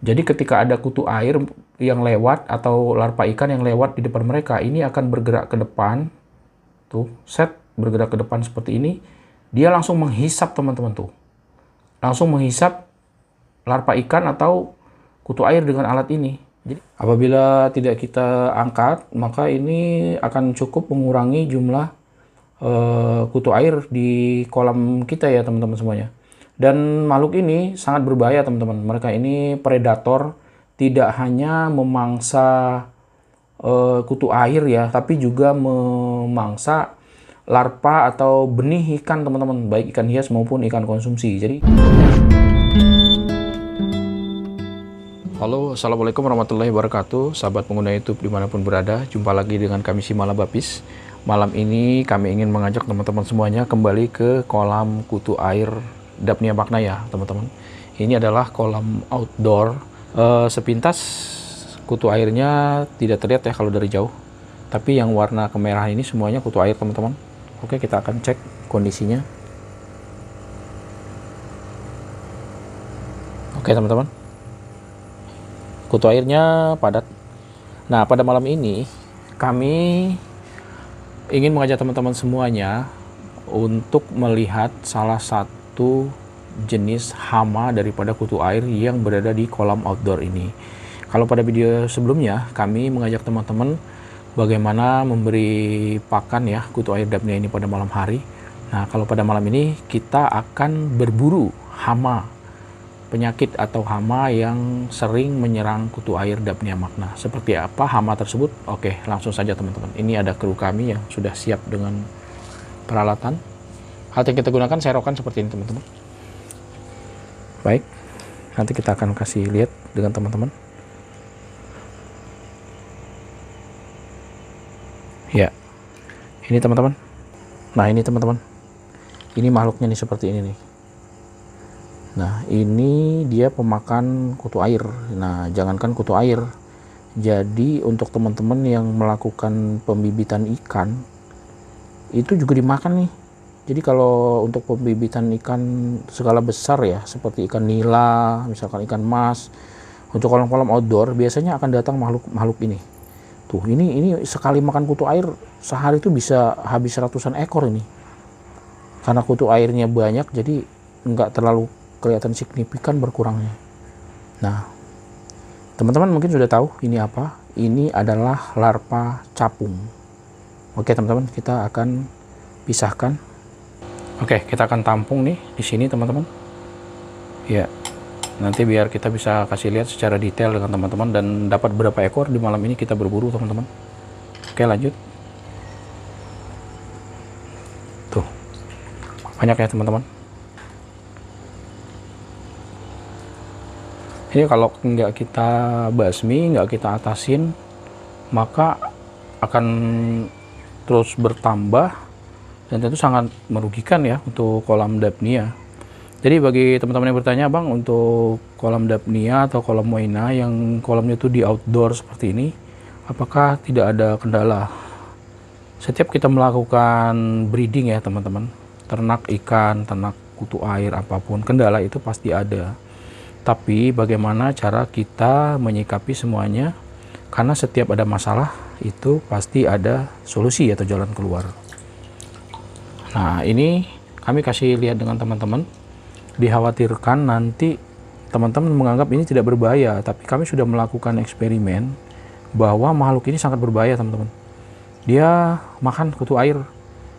Jadi ketika ada kutu air yang lewat atau larva ikan yang lewat di depan mereka, ini akan bergerak ke depan. Tuh, set bergerak ke depan seperti ini. Dia langsung menghisap teman-teman tuh. Langsung menghisap larva ikan atau kutu air dengan alat ini. Jadi apabila tidak kita angkat, maka ini akan cukup mengurangi jumlah kutu air di kolam kita ya teman-teman semuanya. Dan makhluk ini sangat berbahaya teman-teman. Mereka ini predator, tidak hanya memangsa kutu air ya, tapi juga memangsa larva atau benih ikan teman-teman, baik ikan hias maupun ikan konsumsi. Jadi halo, assalamualaikum warahmatullahi wabarakatuh, sahabat pengguna YouTube dimanapun berada. Jumpa lagi dengan kami si Malabapis. Malam ini kami ingin mengajak teman-teman semuanya kembali ke kolam kutu air Daphnia magna ya teman-teman. Ini adalah kolam outdoor. Sepintas kutu airnya tidak terlihat ya kalau dari jauh, tapi yang warna kemerahan ini semuanya kutu air teman-teman. Oke, kita akan cek kondisinya. Oke teman-teman, kutu airnya padat. Nah, pada malam ini kami ingin mengajak teman-teman semuanya untuk melihat salah satu jenis hama daripada kutu air yang berada di kolam outdoor ini. Kalau pada video sebelumnya kami mengajak teman-teman bagaimana memberi pakan ya kutu air Daphnia ini pada malam hari. Nah, kalau pada malam ini kita akan berburu hama, penyakit atau hama yang sering menyerang kutu air Daphnia magna. Seperti apa hama tersebut? Oke, langsung saja teman-teman. Ini ada kru kami yang sudah siap dengan peralatan. Alat yang kita gunakan serokan seperti ini teman-teman. Baik, nanti kita akan kasih lihat dengan teman-teman. Ya, ini teman-teman. Nah, ini teman-teman. Ini makhluknya nih seperti ini nih. Nah, ini dia pemakan kutu air. Nah, jangankan kutu air. Jadi, untuk teman-teman yang melakukan pembibitan ikan, itu juga dimakan nih. Jadi, kalau untuk pembibitan ikan skala besar ya, seperti ikan nila, misalkan ikan mas, untuk kolam-kolam outdoor, biasanya akan datang makhluk ini. Tuh, ini sekali makan kutu air, sehari itu bisa habis ratusan ekor ini. Karena kutu airnya banyak, jadi nggak terlalu kelihatan signifikan berkurangnya. Nah, teman-teman mungkin sudah tahu ini apa. Ini adalah larva capung. Oke teman-teman, kita akan pisahkan. Oke, kita akan tampung nih di sini teman-teman. Ya, nanti biar kita bisa kasih lihat secara detail dengan teman-teman dan dapat berapa ekor di malam ini kita berburu teman-teman. Oke, lanjut. Tuh, banyak ya teman-teman. Ini kalau nggak kita basmi, nggak kita atasin, maka akan terus bertambah dan tentu sangat merugikan ya untuk kolam Daphnia. Jadi bagi teman-teman yang bertanya, Bang, untuk kolam Daphnia atau kolam Moina yang kolamnya itu di outdoor seperti ini, apakah tidak ada kendala? Setiap kita melakukan breeding ya teman-teman, ternak ikan, ternak kutu air, apapun, kendala itu pasti ada. Tapi bagaimana cara kita menyikapi semuanya, karena setiap ada masalah itu pasti ada solusi atau jalan keluar. Nah, ini kami kasih lihat dengan teman-teman. Dikhawatirkan nanti teman-teman menganggap ini tidak berbahaya, tapi kami sudah melakukan eksperimen bahwa makhluk ini sangat berbahaya teman-teman. Dia makan kutu air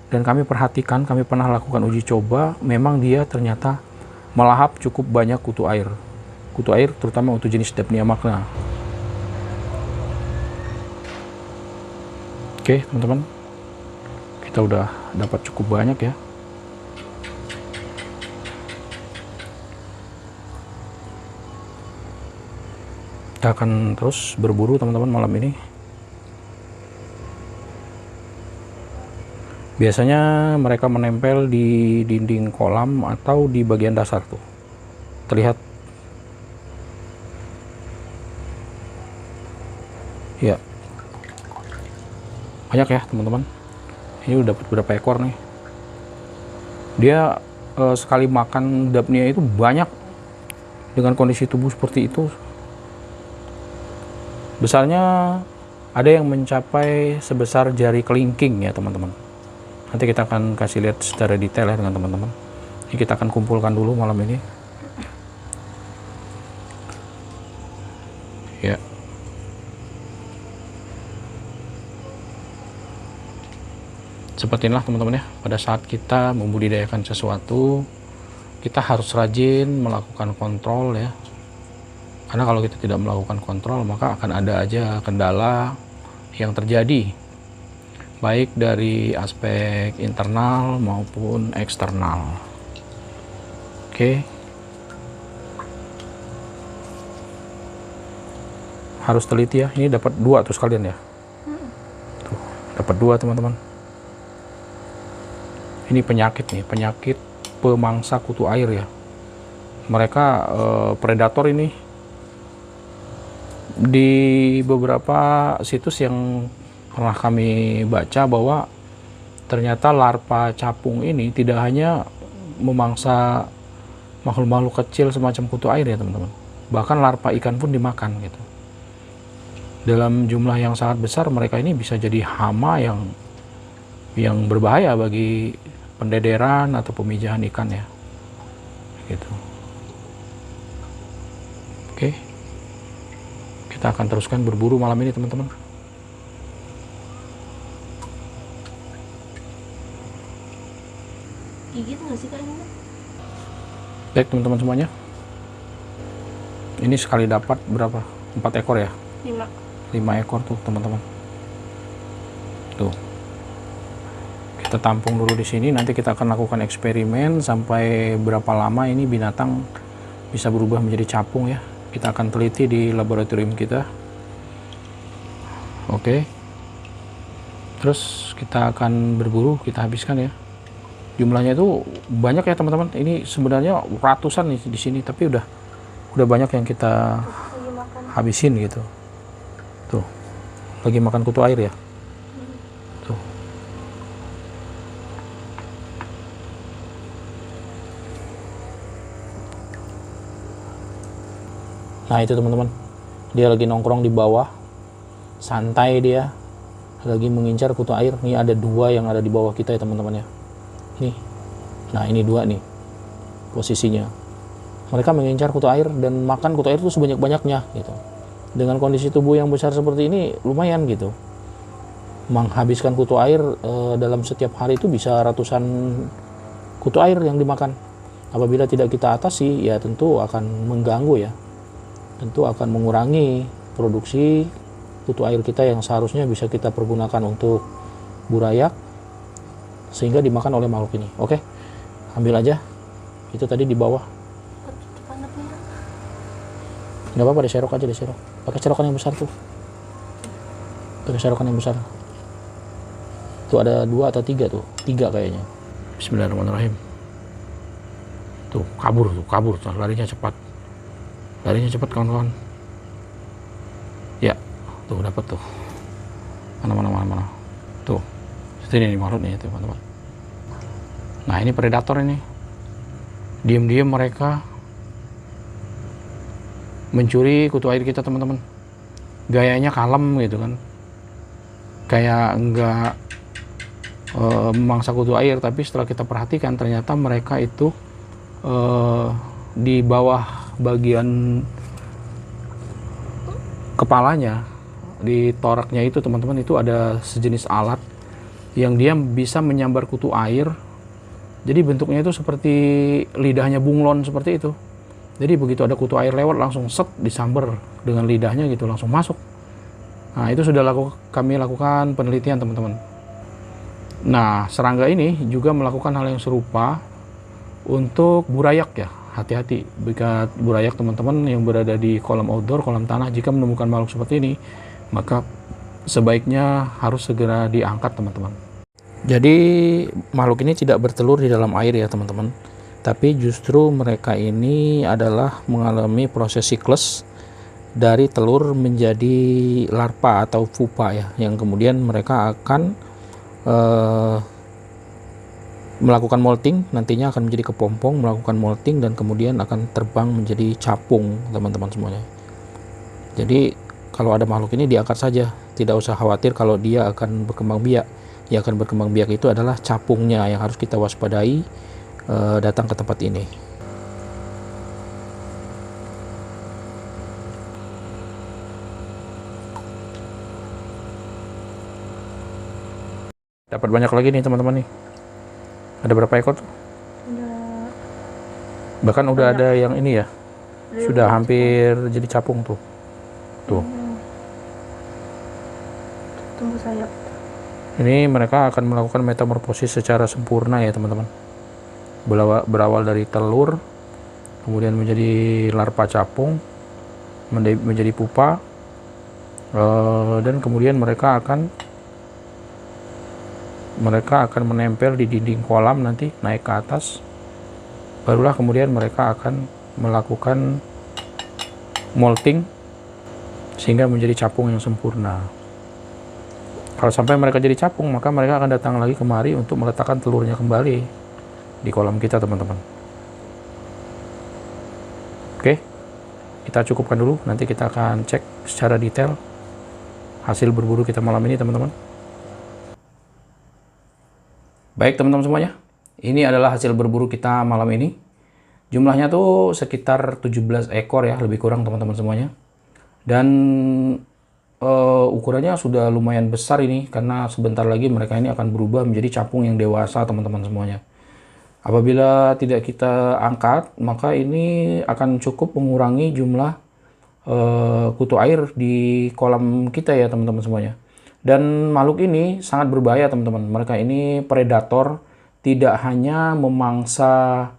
dan kami perhatikan, kami pernah lakukan uji coba, memang dia ternyata melahap cukup banyak kutu air terutama untuk jenis Daphnia magna. Oke teman-teman, kita udah dapat cukup banyak ya. Kita akan terus berburu teman-teman malam ini. Biasanya mereka menempel di dinding kolam atau di bagian dasar tuh. Terlihat. Ya. Banyak ya teman-teman. Ini udah dapat berapa ekor nih. Dia sekali makan Daphnia itu banyak. Dengan kondisi tubuh seperti itu, Besarnya ada yang mencapai sebesar jari kelingking ya teman-teman. Nanti kita akan kasih lihat secara detail ya dengan teman-teman. Ini kita akan kumpulkan dulu malam ini. Ya. Seperti inilah teman-teman ya, pada saat kita membudidayakan sesuatu, kita harus rajin melakukan kontrol ya. Karena kalau kita tidak melakukan kontrol, maka akan ada aja kendala yang terjadi, baik dari aspek internal maupun eksternal. Oke. Harus teliti ya, ini dapat 2 tuh sekalian ya. Tuh, dapat 2 teman-teman. Ini penyakit nih, penyakit pemangsa kutu air ya. Mereka predator ini. Di beberapa situs yang pernah kami baca bahwa ternyata larva capung ini tidak hanya memangsa makhluk-makhluk kecil semacam kutu air ya teman-teman. Bahkan larva ikan pun dimakan gitu. Dalam jumlah yang sangat besar, mereka ini bisa jadi hama yang berbahaya bagi pendederan atau pemijahan ikan ya. Gitu. Oke. Kita akan teruskan berburu malam ini teman-teman. Gigit nggak sih Kak ini? Baik teman-teman semuanya. Ini sekali dapat berapa? 4 ekor ya? 5 ekor tuh teman-teman. Tuh. Kita tampung dulu di sini, nanti kita akan lakukan eksperimen sampai berapa lama ini binatang bisa berubah menjadi capung ya. Kita akan teliti di laboratorium kita. Oke. Terus kita akan berburu, kita habiskan ya. Jumlahnya itu banyak ya teman-teman. Ini sebenarnya ratusan nih di sini, tapi udah banyak yang kita habisin gitu. Tuh. Lagi makan kutu air ya. Tuh. Nah itu teman-teman, dia lagi nongkrong di bawah, santai dia, lagi mengincar kutu air. Nih ada 2 yang ada di bawah kita ya teman-teman ya. Nih, nah ini 2 nih posisinya. Mereka mengincar kutu air dan makan kutu air itu sebanyak-banyaknya gitu. Dengan kondisi tubuh yang besar seperti ini lumayan gitu. Menghabiskan kutu air dalam setiap hari itu bisa ratusan kutu air yang dimakan. Apabila tidak kita atasi ya tentu akan mengganggu ya. Tentu akan mengurangi produksi kutu air kita yang seharusnya bisa kita pergunakan untuk burayak sehingga dimakan oleh makhluk ini. Oke, ambil aja itu tadi di bawah. Nggak apa-apa, diserok aja, diserok pakai serokan yang besar tuh, pakai serokan yang besar tuh. Ada 2 atau 3 tuh, 3 kayaknya. Bismillahirrahmanirrahim. Tuh kabur tuh, larinya cepat kawan-kawan ya. Tuh dapat tuh, mana tuh, ini makhluknya itu teman-teman. Nah ini predator ini, diam-diam mereka mencuri kutu air kita teman-teman. Gayanya kalem gitu kan, kayak enggak memangsa kutu air, tapi setelah kita perhatikan ternyata mereka itu di bawah bagian kepalanya, di toraknya itu teman-teman, itu ada sejenis alat yang dia bisa menyambar kutu air. Jadi bentuknya itu seperti lidahnya bunglon seperti itu. Jadi begitu ada kutu air lewat langsung set disambar dengan lidahnya gitu, langsung masuk. Nah itu sudah kami lakukan penelitian teman-teman. Nah serangga ini juga melakukan hal yang serupa untuk burayak ya. Hati-hati jika burayak teman-teman yang berada di kolam outdoor, kolam tanah, jika menemukan makhluk seperti ini, maka sebaiknya harus segera diangkat teman-teman. Jadi makhluk ini tidak bertelur di dalam air ya teman-teman, tapi justru mereka ini adalah mengalami proses siklus dari telur menjadi larva atau pupa ya, yang kemudian mereka akan melakukan molting, nantinya akan menjadi kepompong, melakukan molting dan kemudian akan terbang menjadi capung teman-teman semuanya. Jadi kalau ada makhluk ini diangkat saja, tidak usah khawatir kalau dia akan berkembang biak. Yang akan berkembang biak itu adalah capungnya yang harus kita waspadai datang ke tempat ini. Dapat banyak lagi nih teman-teman nih. Ada berapa ekor tuh? Bahkan udah ada yang ini ya, sudah hampir jadi capung tuh. Tuh. Tumbuh sayap. Ini mereka akan melakukan metamorfosis secara sempurna ya teman-teman. Berawal dari telur, kemudian menjadi larva capung, menjadi pupa, dan kemudian mereka akan menempel di dinding kolam nanti, naik ke atas. Barulah kemudian mereka akan melakukan molting sehingga menjadi capung yang sempurna. Kalau sampai mereka jadi capung, maka mereka akan datang lagi kemari untuk meletakkan telurnya kembali di kolam kita teman-teman. Oke, kita cukupkan dulu, nanti kita akan cek secara detail hasil berburu kita malam ini teman-teman. Baik teman-teman semuanya, ini adalah hasil berburu kita malam ini. Jumlahnya tuh sekitar 17 ekor ya, lebih kurang teman-teman semuanya. Dan ukurannya sudah lumayan besar ini, karena sebentar lagi mereka ini akan berubah menjadi capung yang dewasa teman-teman semuanya. Apabila tidak kita angkat, maka ini akan cukup mengurangi jumlah kutu air di kolam kita ya teman-teman semuanya. Dan makhluk ini sangat berbahaya teman-teman. Mereka ini predator, tidak hanya memangsa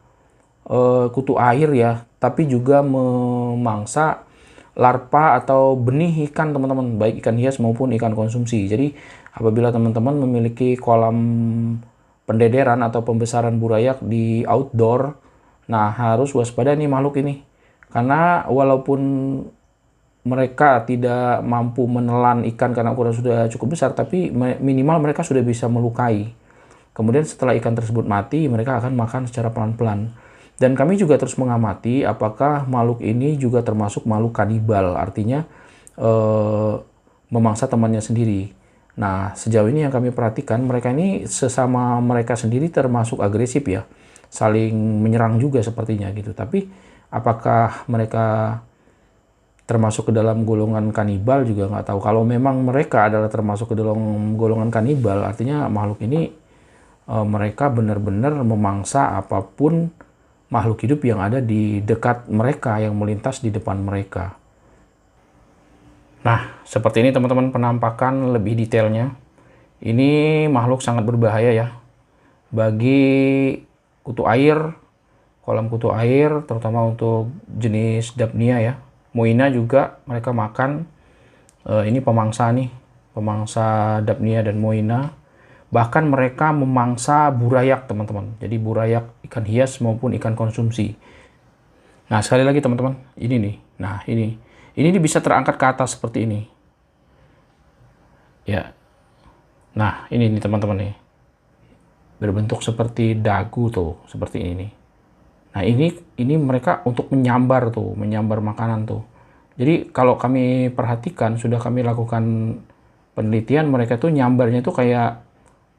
kutu air ya, tapi juga memangsa larva atau benih ikan teman-teman, baik ikan hias maupun ikan konsumsi. Jadi apabila teman-teman memiliki kolam pendederan atau pembesaran burayak di outdoor, nah harus waspada nih makhluk ini. Karena walaupun mereka tidak mampu menelan ikan karena ukuran sudah cukup besar, tapi minimal mereka sudah bisa melukai. Kemudian setelah ikan tersebut mati, mereka akan makan secara pelan-pelan. Dan kami juga terus mengamati apakah makhluk ini juga termasuk makhluk kanibal, artinya memangsa temannya sendiri. Nah, sejauh ini yang kami perhatikan, mereka ini sesama mereka sendiri termasuk agresif ya, saling menyerang juga sepertinya gitu. Tapi apakah mereka termasuk ke dalam golongan kanibal juga nggak tahu. Kalau memang mereka adalah termasuk ke dalam golongan kanibal, artinya makhluk ini mereka benar-benar memangsa apapun makhluk hidup yang ada di dekat mereka, yang melintas di depan mereka. Nah, seperti ini teman-teman penampakan lebih detailnya. Ini makhluk sangat berbahaya ya bagi kutu air, kolam kutu air, terutama untuk jenis Dapnia ya. Moina juga mereka makan. Ini pemangsa nih, pemangsa Dapnia dan Moina. Bahkan mereka memangsa burayak teman-teman. Jadi burayak ikan hias maupun ikan konsumsi. Nah sekali lagi teman-teman, ini nih. Nah ini bisa terangkat ke atas seperti ini. Ya. Nah ini nih teman-teman nih. Berbentuk seperti dagu tuh, seperti ini. Nah ini mereka untuk menyambar tuh, menyambar makanan tuh. Jadi kalau kami perhatikan, sudah kami lakukan penelitian, mereka tuh nyambarnya tuh kayak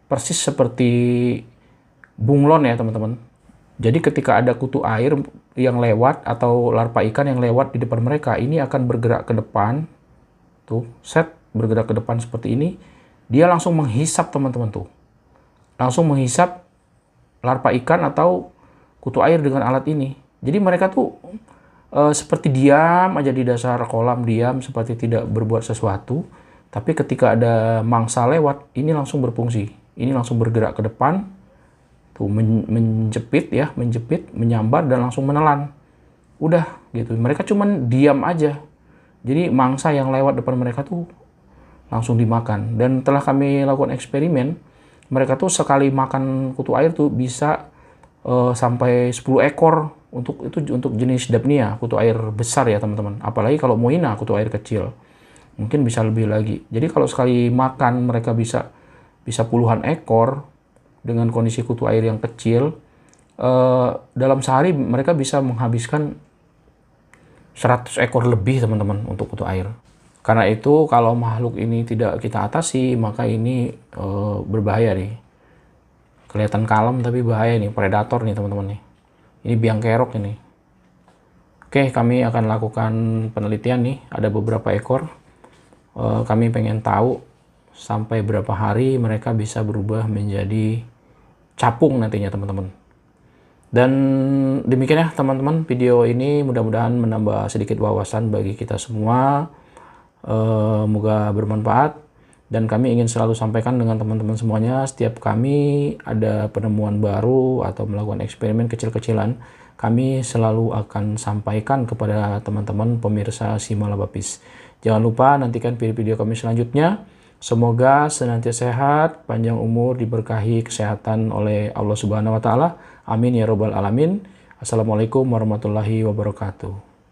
persis seperti bunglon ya teman-teman. Jadi ketika ada kutu air yang lewat atau larva ikan yang lewat di depan mereka, ini akan bergerak ke depan. Tuh, bergerak ke depan seperti ini. Dia langsung menghisap teman-teman tuh. Langsung menghisap larva ikan atau kutu air dengan alat ini. Jadi mereka tuh seperti diam aja di dasar kolam, diam seperti tidak berbuat sesuatu. Tapi ketika ada mangsa lewat, ini langsung berfungsi. Ini langsung bergerak ke depan, tuh menjepit ya, menyambar dan langsung menelan. Udah gitu. Mereka cuman diam aja. Jadi mangsa yang lewat depan mereka tuh langsung dimakan. Dan telah kami lakukan eksperimen, mereka tuh sekali makan kutu air tuh bisa sampai 10 ekor untuk jenis Dapnia, kutu air besar ya teman-teman. Apalagi kalau Moina, kutu air kecil. Mungkin bisa lebih lagi. Jadi kalau sekali makan mereka bisa puluhan ekor dengan kondisi kutu air yang kecil. Dalam sehari mereka bisa menghabiskan 100 ekor lebih teman-teman untuk kutu air. Karena itu kalau makhluk ini tidak kita atasi, maka ini berbahaya nih. Kelihatan kalem tapi bahaya nih, predator nih teman-teman nih. Ini biang kerok ini. Oke, kami akan lakukan penelitian nih, ada beberapa ekor. Kami pengen tahu sampai berapa hari mereka bisa berubah menjadi capung nantinya teman-teman. Dan demikian ya teman-teman, video ini mudah-mudahan menambah sedikit wawasan bagi kita semua. Moga bermanfaat, dan kami ingin selalu sampaikan dengan teman-teman semuanya, setiap kami ada penemuan baru atau melakukan eksperimen kecil-kecilan, kami selalu akan sampaikan kepada teman-teman pemirsa Simalabapis. Jangan lupa nantikan video-video kami selanjutnya. Semoga senantiasa sehat, panjang umur, diberkahi kesehatan oleh Allah Subhanahu wa Ta'ala. Amin ya Rabbal 'Alamin. Assalamualaikum warahmatullahi wabarakatuh.